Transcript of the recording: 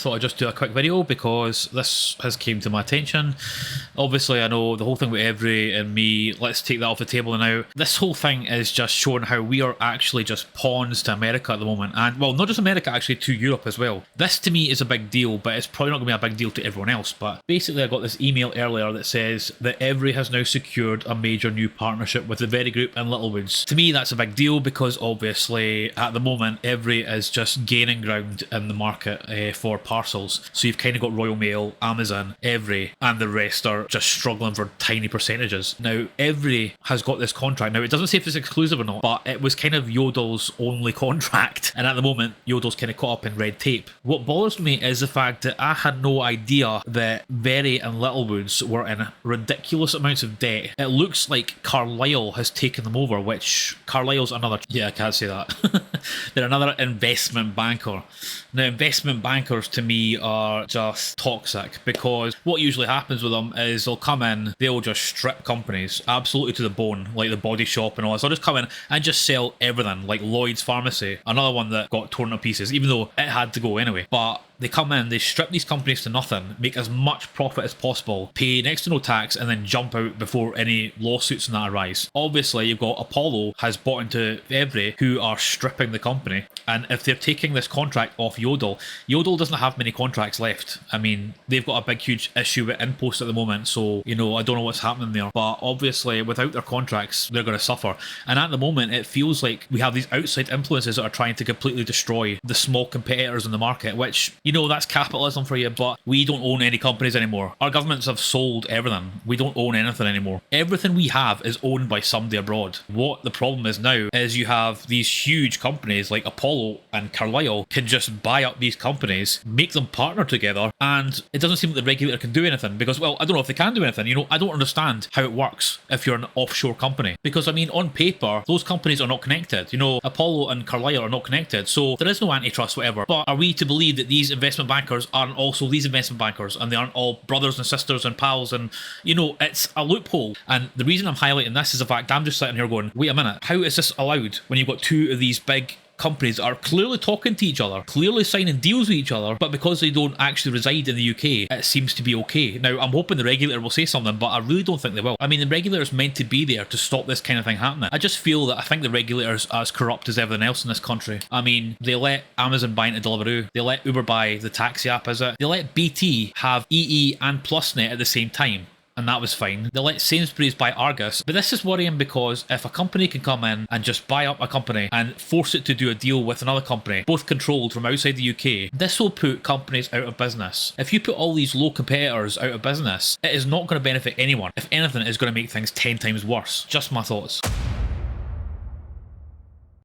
thought I'd just do a quick video because this has came to my attention. Obviously, I know the whole thing with EVRI and me, let's take that off the table now. This whole thing is just showing how we are actually just pawns to America at the moment. And, well, not just America, actually, to Europe as well. This, to me, is a big deal, but it's probably not going to be a big deal to everyone else. But basically, I got this email earlier that says that EVRI has now secured a major new partnership with the EVRI Group and Littlewoods. To me, that's a big deal because, obviously, at the moment, EVRI is just gaining ground in the market for parcels. So you've kind of got Royal Mail, Amazon, EVRI, and the rest are just struggling for tiny percentages. Now, EVRI has got this contract. Now, it doesn't say if it's exclusive or not, but it was kind of Yodel's only contract. And at the moment, Yodel's kind of caught up in red tape. What bothers me is the fact that I had no idea that EVRI and Littlewoods were in ridiculous amounts of debt. It looks like Carlyle has taken them over, which Carlyle's another... Yeah, I can't say that. They're another investment banker. Now, investment bankers to me are just toxic because what usually happens with them is they'll come in, they'll just strip companies absolutely to the bone, like the Body Shop and all this. They'll just come in and just sell everything, like Lloyd's Pharmacy, another one that got torn to pieces, even though it had to go anyway. But they come in, they strip these companies to nothing, make as much profit as possible, pay next to no tax, and then jump out before any lawsuits and that arise. Obviously, you've got Apollo has bought into EVRI, who are stripping the company. And if they're taking this contract off Yodel, Yodel doesn't have many contracts left. I mean, they've got a big, huge issue with InPost at the moment, so, you know, I don't know what's happening there. But obviously, without their contracts, they're going to suffer. And at the moment, it feels like we have these outside influences that are trying to completely destroy the small competitors in the market, which, you know, that's capitalism for you, but we don't own any companies anymore. Our governments have sold everything. We don't own anything anymore. Everything we have is owned by somebody abroad. What the problem is now is you have these huge companies like Apollo and Carlyle can just buy up these companies, make them partner together, and it doesn't seem like the regulator can do anything because, well, I don't know if they can do anything. You know, I don't understand how it works if you're an offshore company because, I mean, on paper, those companies are not connected. You know, Apollo and Carlyle are not connected, so there is no antitrust, whatever. But are we to believe that these investment bankers aren't also these investment bankers and they aren't all brothers and sisters and pals? And, you know, it's a loophole. And the reason I'm highlighting this is the fact I'm just sitting here going, wait a minute, how is this allowed when you've got two of these big companies that are clearly talking to each other, clearly signing deals with each other, but because they don't actually reside in the UK, it seems to be okay. Now, I'm hoping the regulator will say something, but I really don't think they will. I mean, the regulator is meant to be there to stop this kind of thing happening. I just feel that I think the regulator's as corrupt as everything else in this country. I mean, they let Amazon buy into Deliveroo, they let Uber buy the taxi app, is it? They let BT have EE and PlusNet at the same time. And that was fine. They let Sainsbury's buy Argus. But this is worrying because if a company can come in and just buy up a company and force it to do a deal with another company, both controlled from outside the UK, this will put companies out of business. If you put all these low competitors out of business, it is not going to benefit anyone. If anything, it is going to make things 10 times worse. Just my thoughts.